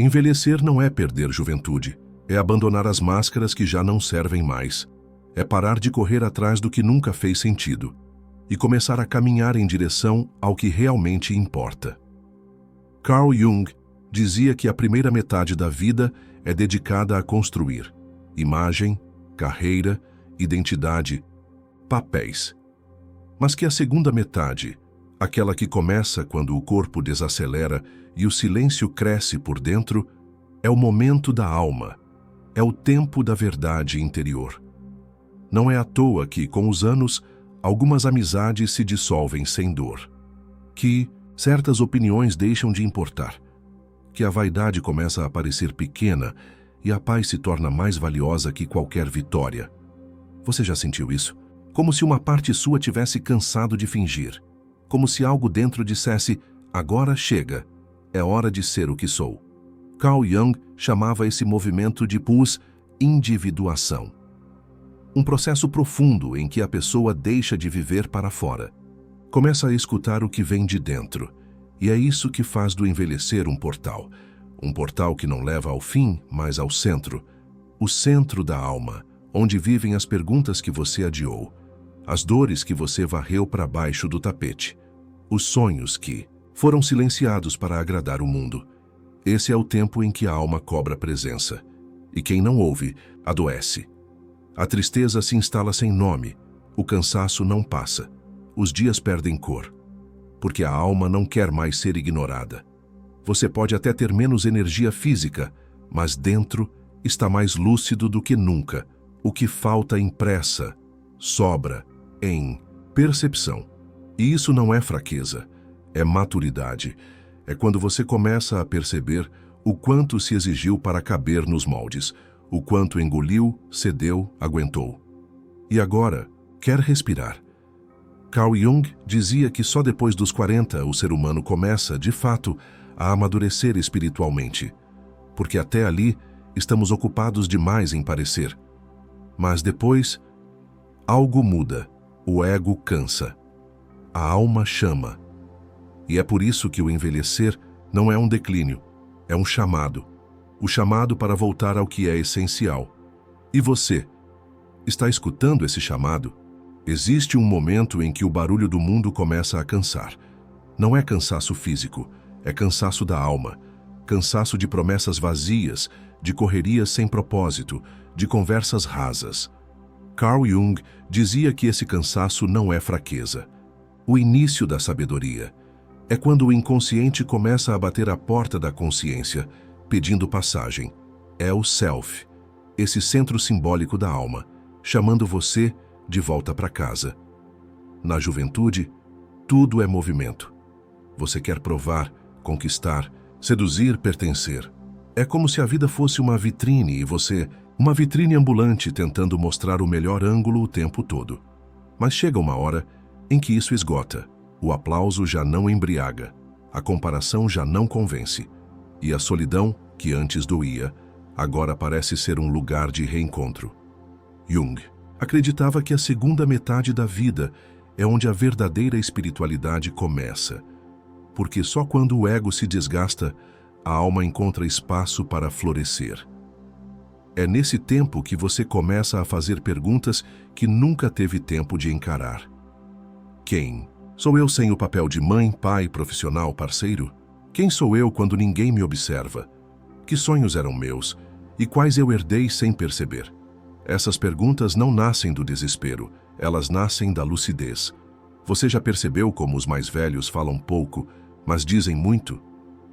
Envelhecer não é perder juventude, é abandonar as máscaras que já não servem mais. É parar de correr atrás do que nunca fez sentido e começar a caminhar em direção ao que realmente importa. Carl Jung dizia que a primeira metade da vida é dedicada a construir imagem, carreira, identidade, papéis. Mas que a segunda metade, aquela que começa quando o corpo desacelera e o silêncio cresce por dentro, é o momento da alma, é o tempo da verdade interior. Não é à toa que, com os anos, algumas amizades se dissolvem sem dor, que certas opiniões deixam de importar, que a vaidade começa a parecer pequena e a paz se torna mais valiosa que qualquer vitória. Você já sentiu isso? Como se uma parte sua tivesse cansado de fingir. Como se algo dentro dissesse, agora chega, é hora de ser o que sou. Carl Jung chamava esse movimento de pós-individuação. Um processo profundo em que a pessoa deixa de viver para fora. Começa a escutar o que vem de dentro. E é isso que faz do envelhecer um portal. Um portal que não leva ao fim, mas ao centro. O centro da alma, onde vivem as perguntas que você adiou, as dores que você varreu para baixo do tapete, os sonhos que foram silenciados para agradar o mundo. Esse é o tempo em que a alma cobra presença. E quem não ouve, adoece. A tristeza se instala sem nome, o cansaço não passa, os dias perdem cor, porque a alma não quer mais ser ignorada. Você pode até ter menos energia física, mas dentro está mais lúcido do que nunca. O que falta em pressa, sobra em percepção. E isso não é fraqueza, é maturidade. É quando você começa a perceber o quanto se exigiu para caber nos moldes, o quanto engoliu, cedeu, aguentou. E agora, quer respirar. Carl Jung dizia que só depois dos 40 o ser humano começa, de fato, a amadurecer espiritualmente, porque até ali estamos ocupados demais em parecer. Mas depois, algo muda, o ego cansa, a alma chama. E é por isso que o envelhecer não é um declínio, é um chamado. O chamado para voltar ao que é essencial. E você, está escutando esse chamado? Existe um momento em que o barulho do mundo começa a cansar. Não é cansaço físico, é cansaço da alma, cansaço de promessas vazias, de correrias sem propósito, de conversas rasas. Carl Jung dizia que esse cansaço não é fraqueza. O início da sabedoria é quando o inconsciente começa a bater à porta da consciência, pedindo passagem. É o self, esse centro simbólico da alma, chamando você de volta para casa. Na juventude, tudo é movimento. Você quer provar, conquistar, seduzir, pertencer. É como se a vida fosse uma vitrine e você, uma vitrine ambulante tentando mostrar o melhor ângulo o tempo todo. Mas chega uma hora em que isso esgota. O aplauso já não embriaga, a comparação já não convence. E a solidão, que antes doía, agora parece ser um lugar de reencontro. Jung acreditava que a segunda metade da vida é onde a verdadeira espiritualidade começa, porque só quando o ego se desgasta, a alma encontra espaço para florescer. É nesse tempo que você começa a fazer perguntas que nunca teve tempo de encarar. Quem? Sou eu sem o papel de mãe, pai, profissional, parceiro? Quem sou eu quando ninguém me observa? Que sonhos eram meus e quais eu herdei sem perceber? Essas perguntas não nascem do desespero, elas nascem da lucidez. Você já percebeu como os mais velhos falam pouco, mas dizem muito?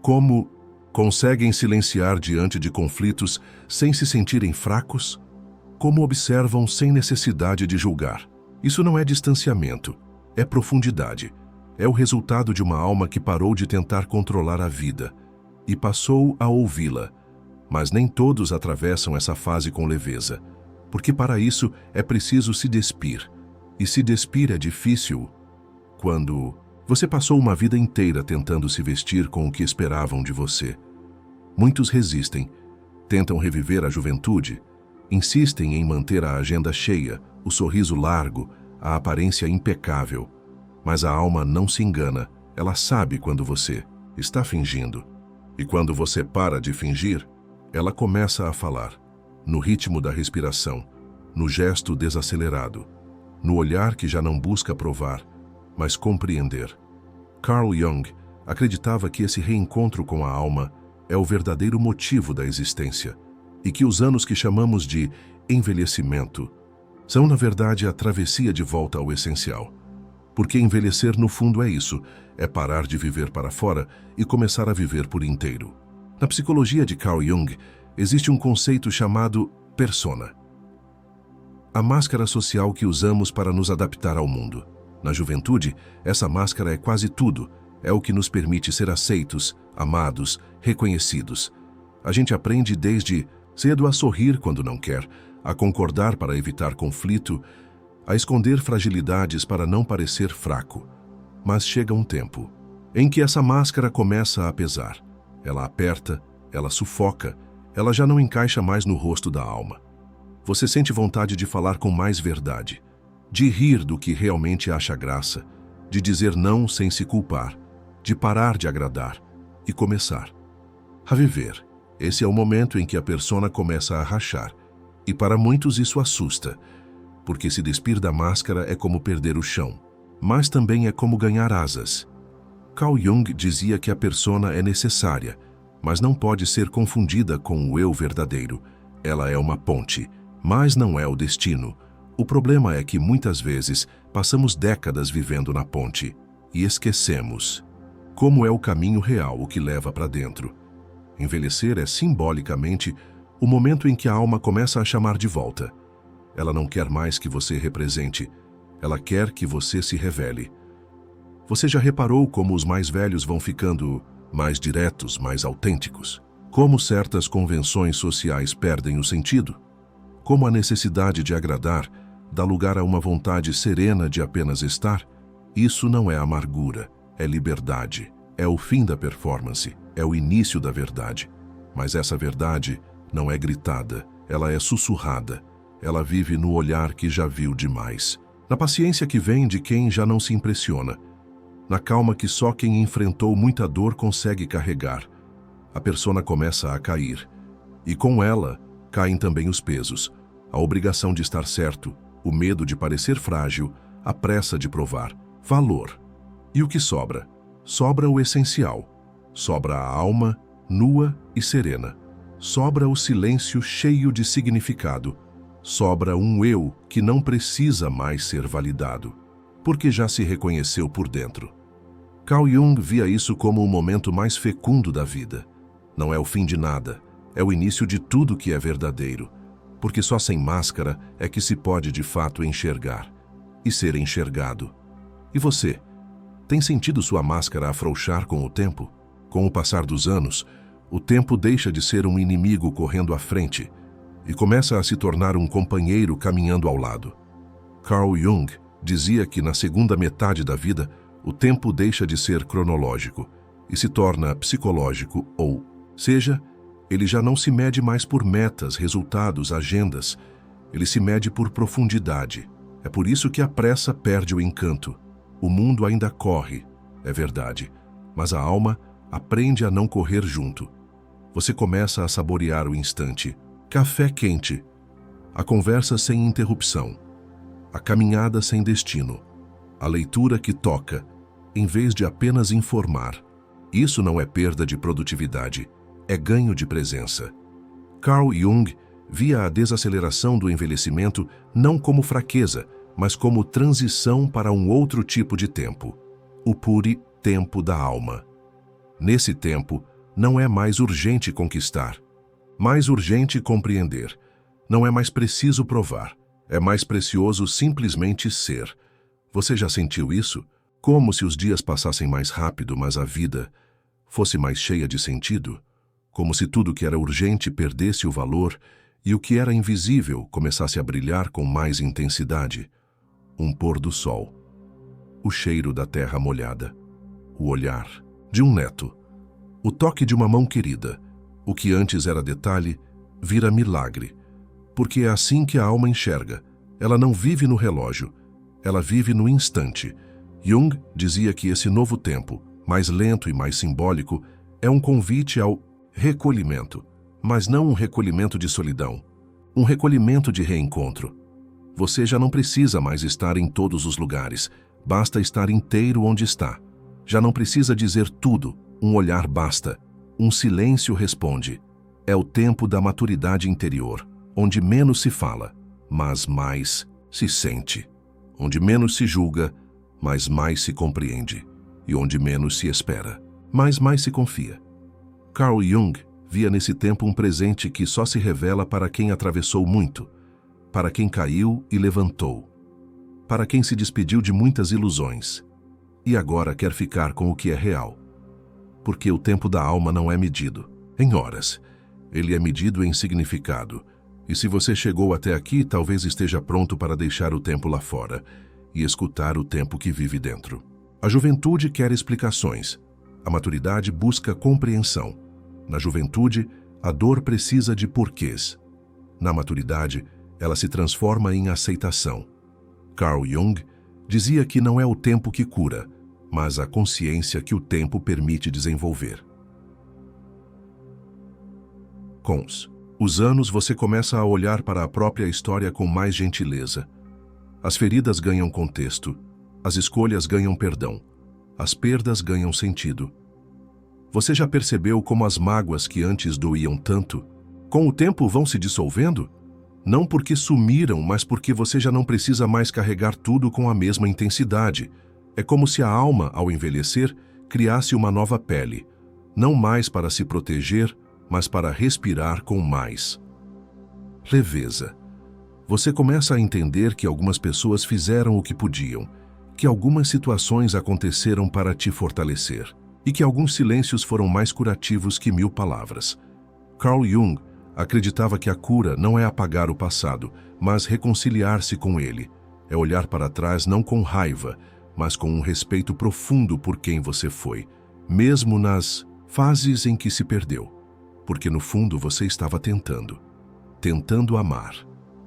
Como conseguem silenciar diante de conflitos sem se sentirem fracos? Como observam sem necessidade de julgar? Isso não é distanciamento, é profundidade. É o resultado de uma alma que parou de tentar controlar a vida e passou a ouvi-la. Mas nem todos atravessam essa fase com leveza, porque para isso é preciso se despir. E se despir é difícil quando você passou uma vida inteira tentando se vestir com o que esperavam de você. Muitos resistem, tentam reviver a juventude, insistem em manter a agenda cheia, o sorriso largo, a aparência impecável. Mas a alma não se engana, ela sabe quando você está fingindo. E quando você para de fingir, ela começa a falar, no ritmo da respiração, no gesto desacelerado, no olhar que já não busca provar, mas compreender. Carl Jung acreditava que esse reencontro com a alma é o verdadeiro motivo da existência e que os anos que chamamos de envelhecimento são, na verdade, a travessia de volta ao essencial. Porque envelhecer, no fundo, é isso, é parar de viver para fora e começar a viver por inteiro. Na psicologia de Carl Jung, existe um conceito chamado persona. A máscara social que usamos para nos adaptar ao mundo. Na juventude, essa máscara é quase tudo, é o que nos permite ser aceitos, amados, reconhecidos. A gente aprende desde cedo a sorrir quando não quer, a concordar para evitar conflito, a esconder fragilidades para não parecer fraco. Mas chega um tempo em que essa máscara começa a pesar. Ela aperta, ela sufoca, ela já não encaixa mais no rosto da alma. Você sente vontade de falar com mais verdade, de rir do que realmente acha graça, de dizer não sem se culpar, de parar de agradar e começar a viver. Esse é o momento em que a persona começa a rachar, e para muitos isso assusta, porque se despir da máscara é como perder o chão, mas também é como ganhar asas. Carl Jung dizia que a persona é necessária, mas não pode ser confundida com o eu verdadeiro. Ela é uma ponte, mas não é o destino. O problema é que muitas vezes passamos décadas vivendo na ponte e esquecemos como é o caminho real, o que leva para dentro. Envelhecer é simbolicamente o momento em que a alma começa a chamar de volta. Ela não quer mais que você represente, ela quer que você se revele. Você já reparou como os mais velhos vão ficando mais diretos, mais autênticos? Como certas convenções sociais perdem o sentido? Como a necessidade de agradar dá lugar a uma vontade serena de apenas estar? Isso não é amargura, é liberdade, é o fim da performance, é o início da verdade. Mas essa verdade não é gritada, ela é sussurrada. Ela vive no olhar que já viu demais, na paciência que vem de quem já não se impressiona, na calma que só quem enfrentou muita dor consegue carregar. A persona começa a cair, e com ela caem também os pesos, a obrigação de estar certo, o medo de parecer frágil, a pressa de provar valor. E o que sobra? Sobra o essencial. Sobra a alma nua e serena. Sobra o silêncio cheio de significado. Sobra um eu que não precisa mais ser validado, porque já se reconheceu por dentro. Carl Jung via isso como o momento mais fecundo da vida. Não é o fim de nada, é o início de tudo que é verdadeiro, porque só sem máscara é que se pode de fato enxergar e ser enxergado. E você? Tem sentido sua máscara afrouxar com o tempo? Com o passar dos anos, o tempo deixa de ser um inimigo correndo à frente e começa a se tornar um companheiro caminhando ao lado. Carl Jung dizia que na segunda metade da vida, o tempo deixa de ser cronológico e se torna psicológico, ou seja, ele já não se mede mais por metas, resultados, agendas, ele se mede por profundidade. É por isso que a pressa perde o encanto. O mundo ainda corre, é verdade, mas a alma aprende a não correr junto. Você começa a saborear o instante. Café quente, a conversa sem interrupção, a caminhada sem destino, a leitura que toca, em vez de apenas informar. Isso não é perda de produtividade, é ganho de presença. Carl Jung via a desaceleração do envelhecimento não como fraqueza, mas como transição para um outro tipo de tempo, o pure tempo da alma. Nesse tempo, não é mais urgente conquistar, mais urgente compreender. Não é mais preciso provar, é mais precioso simplesmente ser. Você já sentiu isso? Como se os dias passassem mais rápido, mas a vida fosse mais cheia de sentido? Como se tudo que era urgente perdesse o valor e o que era invisível começasse a brilhar com mais intensidade? Um pôr do sol, o cheiro da terra molhada, o olhar de um neto, o toque de uma mão querida. O que antes era detalhe, vira milagre, porque é assim que a alma enxerga. Ela não vive no relógio, ela vive no instante. Jung dizia que esse novo tempo, mais lento e mais simbólico, É um convite ao recolhimento, mas não um recolhimento de solidão, um recolhimento de reencontro. Você já não precisa mais estar em todos os lugares, basta estar inteiro onde está. Já não precisa dizer tudo, um olhar basta, um silêncio responde. É o tempo da maturidade interior, onde menos se fala, mas mais se sente. Onde menos se julga, mas mais se compreende. E onde menos se espera, mas mais se confia. Carl Jung via nesse tempo um presente que só se revela para quem atravessou muito, para quem caiu e levantou, para quem se despediu de muitas ilusões e agora quer ficar com o que é real. Porque o tempo da alma não é medido em horas, ele é medido em significado. E se você chegou até aqui, talvez esteja pronto para deixar o tempo lá fora e escutar o tempo que vive dentro. A juventude quer explicações, a maturidade busca compreensão. Na juventude, a dor precisa de porquês. Na maturidade, ela se transforma em aceitação. Carl Jung dizia que não é o tempo que cura, mas a consciência que o tempo permite desenvolver. Com os anos, você começa a olhar para a própria história com mais gentileza. As feridas ganham contexto, as escolhas ganham perdão, as perdas ganham sentido. Você já percebeu como as mágoas que antes doíam tanto, com o tempo vão se dissolvendo? Não porque sumiram, mas porque você já não precisa mais carregar tudo com a mesma intensidade. É como se a alma, ao envelhecer, criasse uma nova pele, não mais para se proteger, mas para respirar com mais leveza. Você começa a entender que algumas pessoas fizeram o que podiam, que algumas situações aconteceram para te fortalecer e que alguns silêncios foram mais curativos que 1000 palavras. Carl Jung acreditava que a cura não é apagar o passado, mas reconciliar-se com ele. É olhar para trás não com raiva, mas com um respeito profundo por quem você foi, mesmo nas fases em que se perdeu. Porque no fundo você estava tentando amar,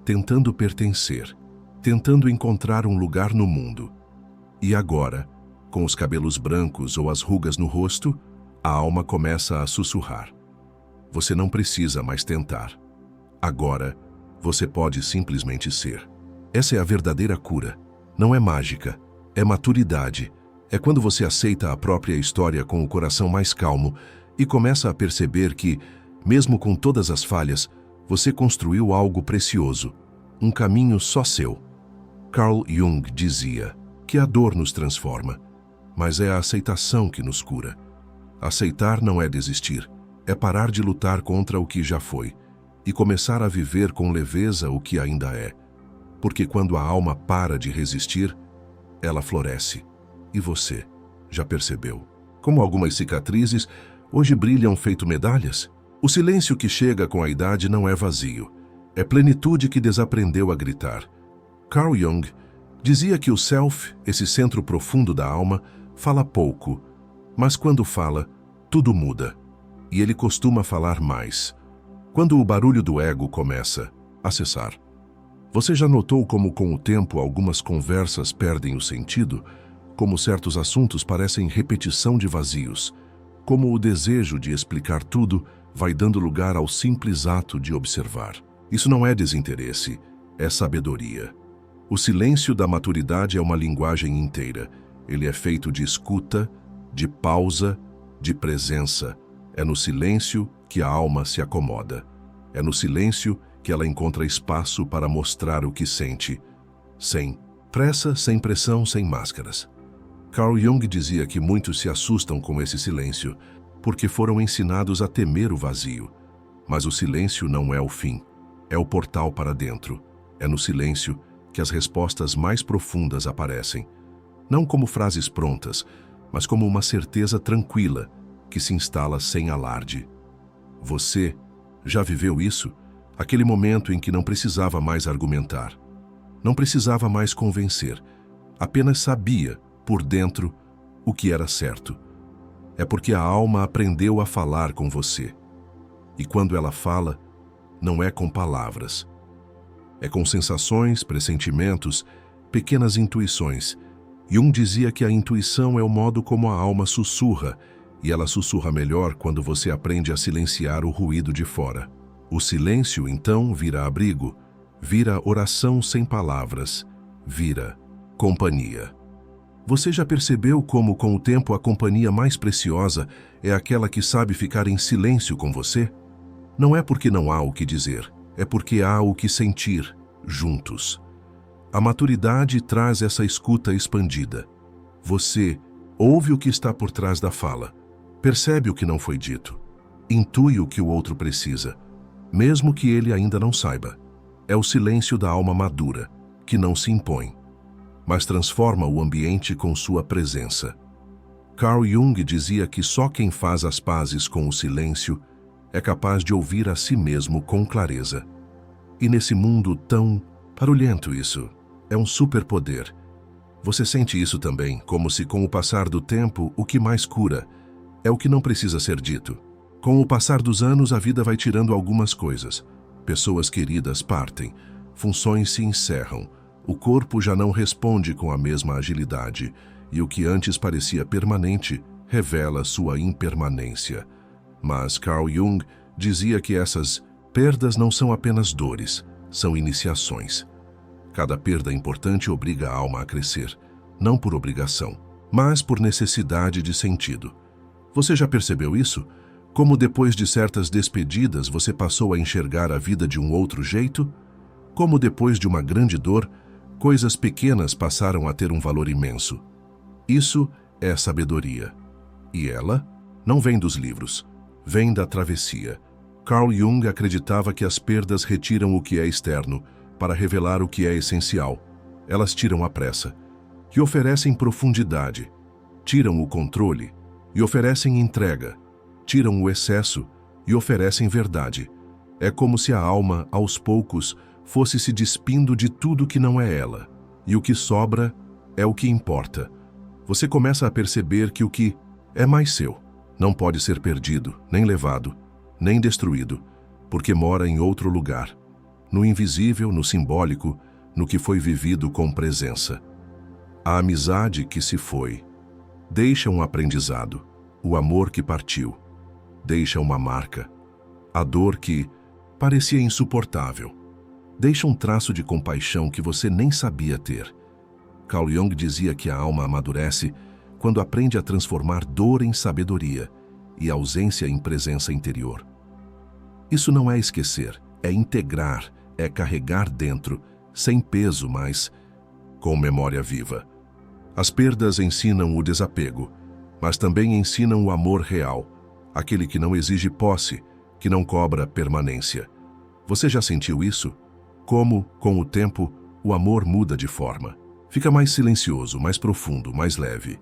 tentando pertencer, tentando encontrar um lugar no mundo. E agora, com os cabelos brancos ou as rugas no rosto, a alma começa a sussurrar. Você não precisa mais tentar. Agora, você pode simplesmente ser. Essa é a verdadeira cura. Não é mágica, é maturidade. É quando você aceita a própria história com o coração mais calmo e começa a perceber que, mesmo com todas as falhas, você construiu algo precioso, um caminho só seu. Carl Jung dizia que a dor nos transforma, mas é a aceitação que nos cura. Aceitar não é desistir, é parar de lutar contra o que já foi e começar a viver com leveza o que ainda é. Porque quando a alma para de resistir, ela floresce. E você já percebeu como algumas cicatrizes hoje brilham feito medalhas? O silêncio que chega com a idade não é vazio, é plenitude que desaprendeu a gritar. Carl Jung dizia que o self, esse centro profundo da alma, fala pouco, mas quando fala, tudo muda. E ele costuma falar mais, quando o barulho do ego começa a cessar. Você já notou como com o tempo algumas conversas perdem o sentido? Como certos assuntos parecem repetição de vazios? Como o desejo de explicar tudo vai dando lugar ao simples ato de observar? Isso não é desinteresse, é sabedoria. O silêncio da maturidade é uma linguagem inteira. Ele é feito de escuta, de pausa, de presença. É no silêncio que a alma se acomoda. É no silêncio que ela encontra espaço para mostrar o que sente, sem pressa, sem pressão, sem máscaras. Carl Jung dizia que muitos se assustam com esse silêncio, porque foram ensinados a temer o vazio. Mas o silêncio não é o fim, é o portal para dentro. É no silêncio que as respostas mais profundas aparecem, não como frases prontas, mas como uma certeza tranquila que se instala sem alarde. Você já viveu isso? Aquele momento em que não precisava mais argumentar, não precisava mais convencer, apenas sabia, por dentro, o que era certo. É porque a alma aprendeu a falar com você. E quando ela fala, não é com palavras. É com sensações, pressentimentos, pequenas intuições. Jung dizia que a intuição é o modo como a alma sussurra, e ela sussurra melhor quando você aprende a silenciar o ruído de fora. O silêncio, então, vira abrigo, vira oração sem palavras, vira companhia. Você já percebeu como, com o tempo, a companhia mais preciosa é aquela que sabe ficar em silêncio com você? Não é porque não há o que dizer, é porque há o que sentir, juntos. A maturidade traz essa escuta expandida. Você ouve o que está por trás da fala, percebe o que não foi dito, intui o que o outro precisa, mesmo que ele ainda não saiba. É o silêncio da alma madura, que não se impõe, mas transforma o ambiente com sua presença. Carl Jung dizia que só quem faz as pazes com o silêncio é capaz de ouvir a si mesmo com clareza. E nesse mundo tão barulhento, isso é um superpoder. Você sente isso também, como se com o passar do tempo o que mais cura é o que não precisa ser dito. Com o passar dos anos, a vida vai tirando algumas coisas. Pessoas queridas partem, funções se encerram, o corpo já não responde com a mesma agilidade, e o que antes parecia permanente revela sua impermanência. Mas Carl Jung dizia que essas perdas não são apenas dores, são iniciações. Cada perda importante obriga a alma a crescer, não por obrigação, mas por necessidade de sentido. Você já percebeu isso? Como depois de certas despedidas você passou a enxergar a vida de um outro jeito? Como depois de uma grande dor, coisas pequenas passaram a ter um valor imenso. Isso é sabedoria. E ela não vem dos livros, vem da travessia. Carl Jung acreditava que as perdas retiram o que é externo para revelar o que é essencial. Elas tiram a pressa, que oferecem profundidade, tiram o controle e oferecem entrega, tiram o excesso e oferecem verdade. É como se a alma, aos poucos, fosse se despindo de tudo que não é ela, e o que sobra é o que importa. Você começa a perceber que o que é mais seu não pode ser perdido, nem levado, nem destruído, porque mora em outro lugar, no invisível, no simbólico, no que foi vivido com presença. A amizade que se foi deixa um aprendizado, o amor que partiu deixa uma marca, a dor que parecia insuportável deixa um traço de compaixão que você nem sabia ter. Carl Jung dizia que a alma amadurece quando aprende a transformar dor em sabedoria e ausência em presença interior. Isso não é esquecer, é integrar, é carregar dentro, sem peso, mas com memória viva. As perdas ensinam o desapego, mas também ensinam o amor real, aquele que não exige posse, que não cobra permanência. Você já sentiu isso? Como, com o tempo, o amor muda de forma. Fica mais silencioso, mais profundo, mais leve.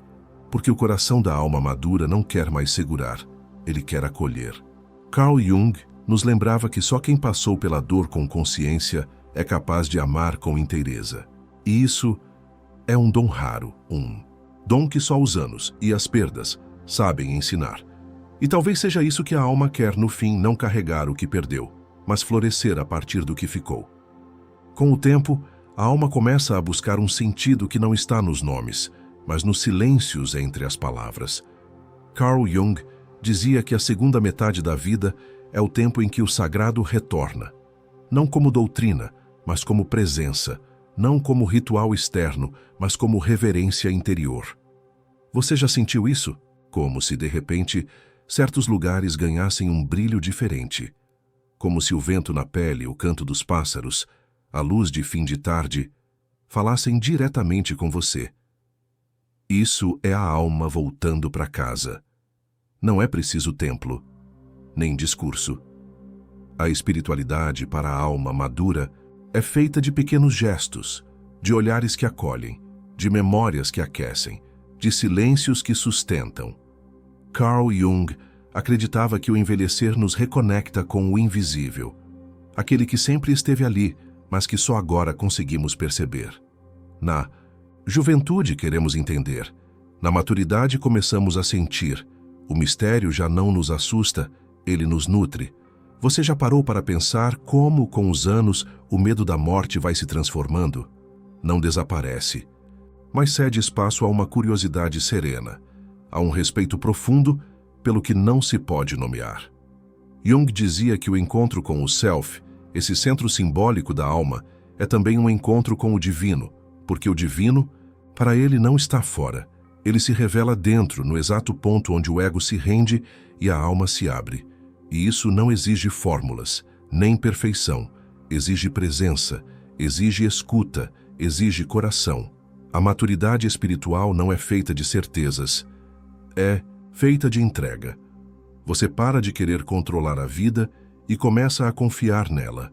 Porque o coração da alma madura não quer mais segurar, ele quer acolher. Carl Jung nos lembrava que só quem passou pela dor com consciência é capaz de amar com inteireza. E isso é um dom raro, um dom que só os anos e as perdas sabem ensinar. E talvez seja isso que a alma quer no fim, não carregar o que perdeu, mas florescer a partir do que ficou. Com o tempo, a alma começa a buscar um sentido que não está nos nomes, mas nos silêncios entre as palavras. Carl Jung dizia que a segunda metade da vida é o tempo em que o sagrado retorna, não como doutrina, mas como presença, não como ritual externo, mas como reverência interior. Você já sentiu isso? Como se, de repente, certos lugares ganhassem um brilho diferente. Como se o vento na pele, o canto dos pássaros, a luz de fim de tarde, falassem diretamente com você. Isso é a alma voltando para casa. Não é preciso templo, nem discurso. A espiritualidade para a alma madura é feita de pequenos gestos, de olhares que acolhem, de memórias que aquecem, de silêncios que sustentam. Carl Jung acreditava que o envelhecer nos reconecta com o invisível, aquele que sempre esteve ali, mas que só agora conseguimos perceber. Na juventude queremos entender, na maturidade começamos a sentir. O mistério já não nos assusta, ele nos nutre. Você já parou para pensar como, com os anos, o medo da morte vai se transformando? Não desaparece, mas cede espaço a uma curiosidade serena, a um respeito profundo pelo que não se pode nomear. Jung dizia que o encontro com o Self, esse centro simbólico da alma, é também um encontro com o divino, porque o divino, para ele, não está fora. Ele se revela dentro, no exato ponto onde o ego se rende e a alma se abre. E isso não exige fórmulas, nem perfeição. Exige presença, exige escuta, exige coração. A maturidade espiritual não é feita de certezas, é feita de entrega. Você para de querer controlar a vida e começa a confiar nela.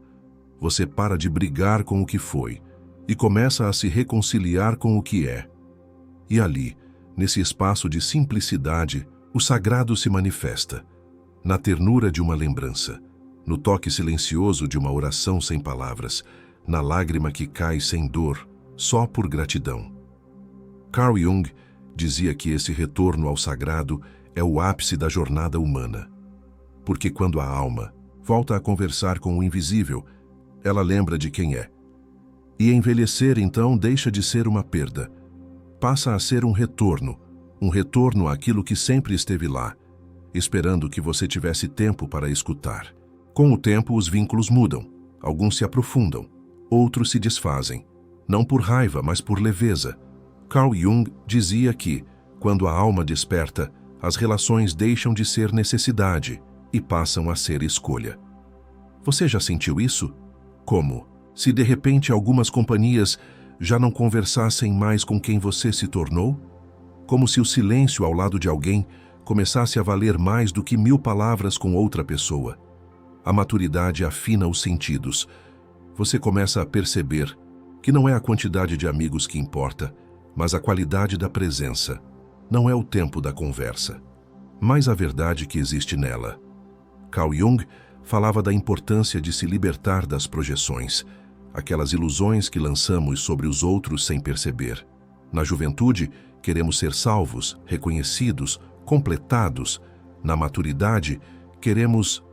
Você para de brigar com o que foi e começa a se reconciliar com o que é. E ali, nesse espaço de simplicidade, o sagrado se manifesta, na ternura de uma lembrança, no toque silencioso de uma oração sem palavras, na lágrima que cai sem dor, só por gratidão. Carl Jung dizia que esse retorno ao sagrado é o ápice da jornada humana. Porque quando a alma volta a conversar com o invisível, ela lembra de quem é. E envelhecer, então, deixa de ser uma perda. Passa a ser um retorno àquilo que sempre esteve lá, esperando que você tivesse tempo para escutar. Com o tempo, os vínculos mudam. Alguns se aprofundam, outros se desfazem. Não por raiva, mas por leveza. Carl Jung dizia que, quando a alma desperta, as relações deixam de ser necessidade e passam a ser escolha. Você já sentiu isso? Como? Se de repente algumas companhias já não conversassem mais com quem você se tornou? Como se o silêncio ao lado de alguém começasse a valer mais do que 1000 palavras com outra pessoa. A maturidade afina os sentidos. Você começa a perceber que não é a quantidade de amigos que importa, mas a qualidade da presença. Não é o tempo da conversa, mas a verdade que existe nela. Carl Jung falava da importância de se libertar das projeções, aquelas ilusões que lançamos sobre os outros sem perceber. Na juventude, queremos ser salvos, reconhecidos, completados. Na maturidade, queremos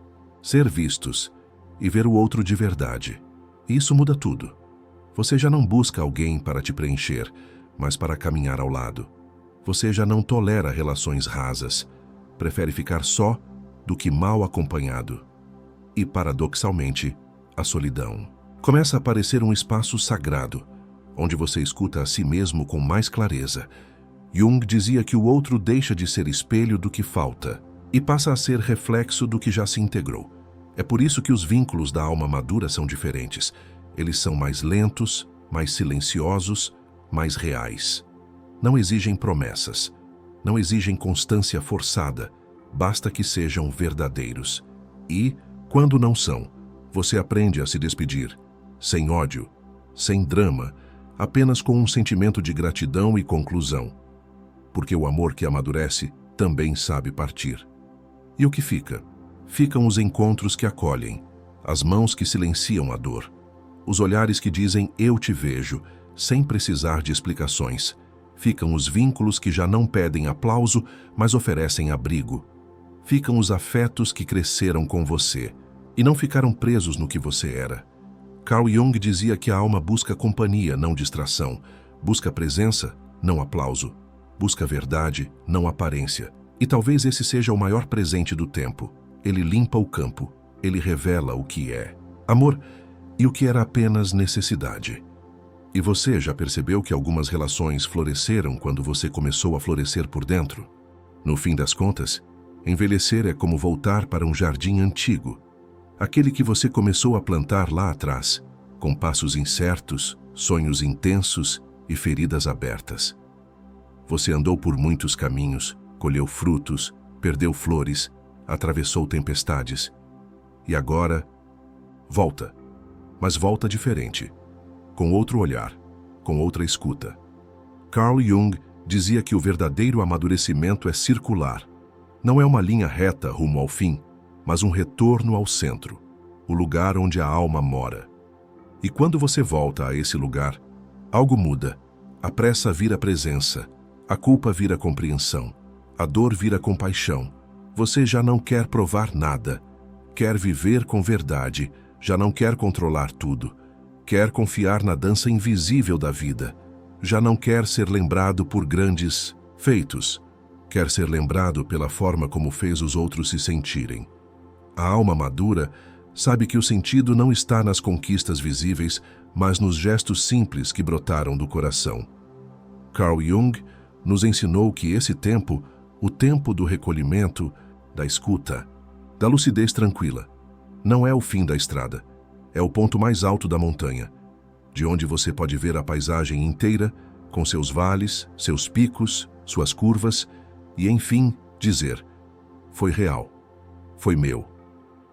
ser vistos e ver o outro de verdade. Isso muda tudo. Você já não busca alguém para te preencher, mas para caminhar ao lado. Você já não tolera relações rasas, prefere ficar só do que mal acompanhado. E, paradoxalmente, a solidão começa a parecer um espaço sagrado, onde você escuta a si mesmo com mais clareza. Jung dizia que o outro deixa de ser espelho do que falta e passa a ser reflexo do que já se integrou. É por isso que os vínculos da alma madura são diferentes. Eles são mais lentos, mais silenciosos, mais reais. Não exigem promessas, não exigem constância forçada, basta que sejam verdadeiros. E, quando não são, você aprende a se despedir, sem ódio, sem drama, apenas com um sentimento de gratidão e conclusão. Porque o amor que amadurece também sabe partir. E o que fica? Ficam os encontros que acolhem, as mãos que silenciam a dor, os olhares que dizem "eu te vejo", sem precisar de explicações. Ficam os vínculos que já não pedem aplauso, mas oferecem abrigo. Ficam os afetos que cresceram com você e não ficaram presos no que você era. Carl Jung dizia que a alma busca companhia, não distração. Busca presença, não aplauso. Busca verdade, não aparência. E talvez esse seja o maior presente do tempo. Ele limpa o campo, ele revela o que é amor e o que era apenas necessidade. E você já percebeu que algumas relações floresceram quando você começou a florescer por dentro? No fim das contas, envelhecer é como voltar para um jardim antigo, aquele que você começou a plantar lá atrás, com passos incertos, sonhos intensos e feridas abertas. Você andou por muitos caminhos, colheu frutos, perdeu flores, atravessou tempestades. E agora, volta. Mas volta diferente, com outro olhar, com outra escuta. Carl Jung dizia que o verdadeiro amadurecimento é circular. Não é uma linha reta rumo ao fim, mas um retorno ao centro, o lugar onde a alma mora. E quando você volta a esse lugar, algo muda. A pressa vira presença, a culpa vira compreensão, a dor vira compaixão. Você já não quer provar nada, quer viver com verdade, já não quer controlar tudo, quer confiar na dança invisível da vida, já não quer ser lembrado por grandes feitos, Quer ser lembrado pela forma como fez os outros se sentirem. A alma madura sabe que o sentido não está nas conquistas visíveis, mas nos gestos simples que brotaram do coração. Carl Jung nos ensinou que esse tempo, o tempo do recolhimento, da escuta, da lucidez tranquila, não é o fim da estrada, é o ponto mais alto da montanha, de onde você pode ver a paisagem inteira, com seus vales, seus picos, suas curvas, e enfim dizer: foi real, foi meu,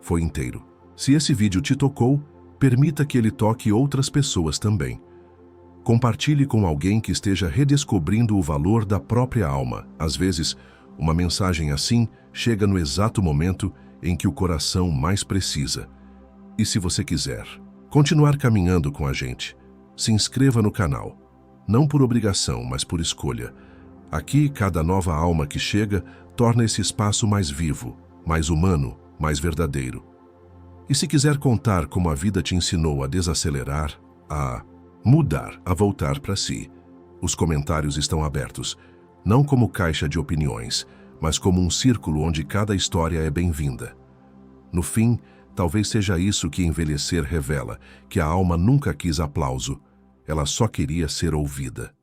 foi inteiro. Se esse vídeo te tocou, permita que ele toque outras pessoas também. Compartilhe com alguém que esteja redescobrindo o valor da própria alma. Às vezes, uma mensagem assim chega no exato momento em que o coração mais precisa. E se você quiser continuar caminhando com a gente, se inscreva no canal. Não por obrigação, mas por escolha. Aqui, cada nova alma que chega torna esse espaço mais vivo, mais humano, mais verdadeiro. E se quiser contar como a vida te ensinou a desacelerar, a mudar, a voltar para si, os comentários estão abertos, não como caixa de opiniões, mas como um círculo onde cada história é bem-vinda. No fim, talvez seja isso que envelhecer revela, que a alma nunca quis aplauso, ela só queria ser ouvida.